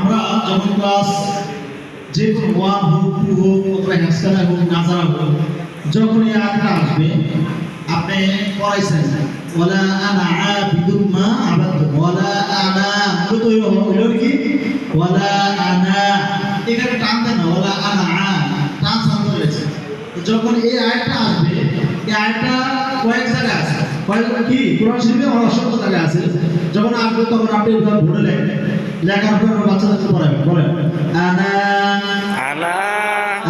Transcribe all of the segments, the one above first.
আমরা যখন ক্লাস যে কোনো 1 হোক 2 হোক অথবা হ্যাসকালা হোক নাজারা হোক যখন এই আয়াতটা আসবে আপনি পড়াইছেন ওয়ালা আনা আবিদুম মা আবাদতুম ওয়ালা আনা তো হলো কি ওয়ালা আনা এখানে টান দেন না ওয়ালা আনা টান সামনে রয়েছে যখন এই আয়াতটা আসবে এই আয়াতটা কয়েক জায়গায় আছে কয়েক কি কোরআন শরীফে অসংখ্য জায়গায় আছে যখন আসবে তখন আপনি এভাবে ভরে লেখেন লেখার পর বাচ্চাদেরকে পড়াবেন বলেন আনা আনা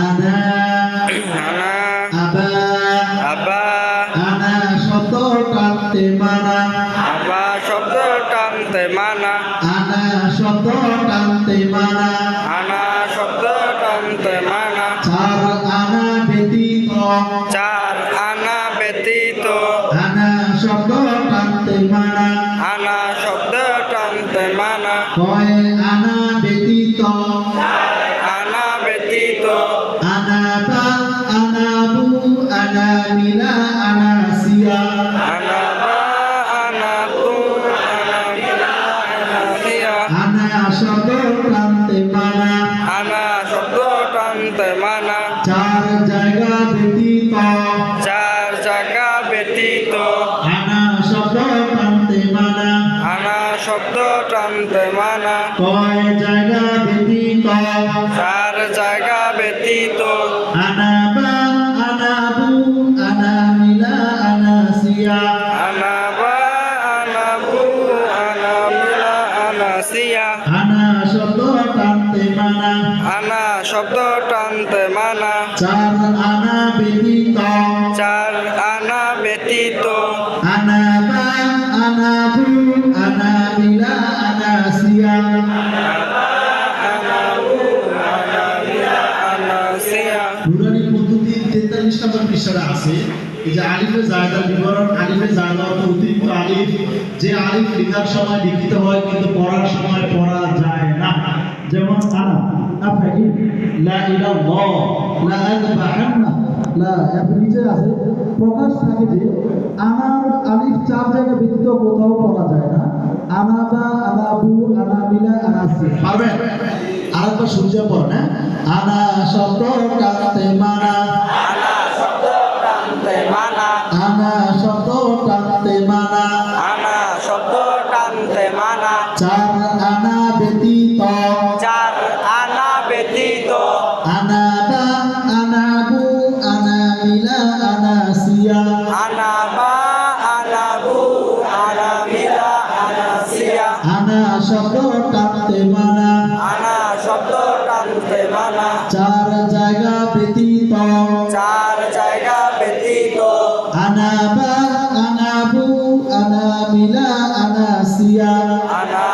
আনা আনা আবা আবা আনা শব্দ টানতে মানা আবা শব্দ টানতে মানা আনা শব্দ টানতে মানা আনা শব্দ টানতে মানা চার আনা ব্যতীত চার আনা ব্যতীত আনা শব্দ টানতে মানা আনা শব্দ টানতে মানা কয় আনা ব্যতীত আনা ব্যতীত আনাবা আনাবু আনামিলা আনাসিয়া আনা বা আনা তু আনা মিলা আনা হিয়া আনা শব্দ টানতে মানা আনা শব্দ টানতে মানা চার জায়গা ব্যতীত চার জায়গা ব্যতীত আনা শব্দ টানতে মানা আনা শব্দ টানতে মানা কয় জায়গা ব্যতীত চার জায়গা ব্যতীত আনাবা আনাবু আনামিলা আনাসিয়া আনা বা আনা বু আনা মিলা আনা সিয়া আনা শব্দ টানতে মানা আনা শব্দ টানতে মানা চার আনা ব্যতীত চার আনা ব্যতীত আনাবা আনাবু আনামিলা আনাসিয়া আনা বু আনা মিলা আনা সিয়া নুরানি পদ্ধতি 43 নম্বর পৃষ্ঠায় আছে এই যে আলিফে জায়দার বিবরণ আলিফে জায়দা অর্থ অতিরিক্ত আলিফ যে আলিফ লেখার সময় লিখিত হয় কিন্তু পড়ার সময় পড়া যায় না যেমন আনা আফাইল লা ইলাল্লাহ লা আযবাহান্না লা এর নিচে আছে প্রকাশ থাকে যে আনার আলিফ চার জায়গা ব্যতীত কোথাও পড়া যায় না আনাবা আনাবু আনামিলা আনাসি পারবেন আরেকবার সূর্য পড়েন আনা শব্দ টানতে মানা আনা শব্দ টানতে মানা আনা শব্দ টানতে মানা আনা শব্দ টানতে মানা চার আনা ব্যতীত চার আনা ব্যতীত আনাবা আনাবু আনামিলা আনাসিয়া আনা বা আনা বু আনা মিলা আনা সিয়া আনা শব্দ টানতে মানা আনা শব্দ টানতে মানা চার জায়গা ব্যতীত চার জায়গা ব্যতীত আনাবা আনাবু আনামিলা আনাসিয়া আনা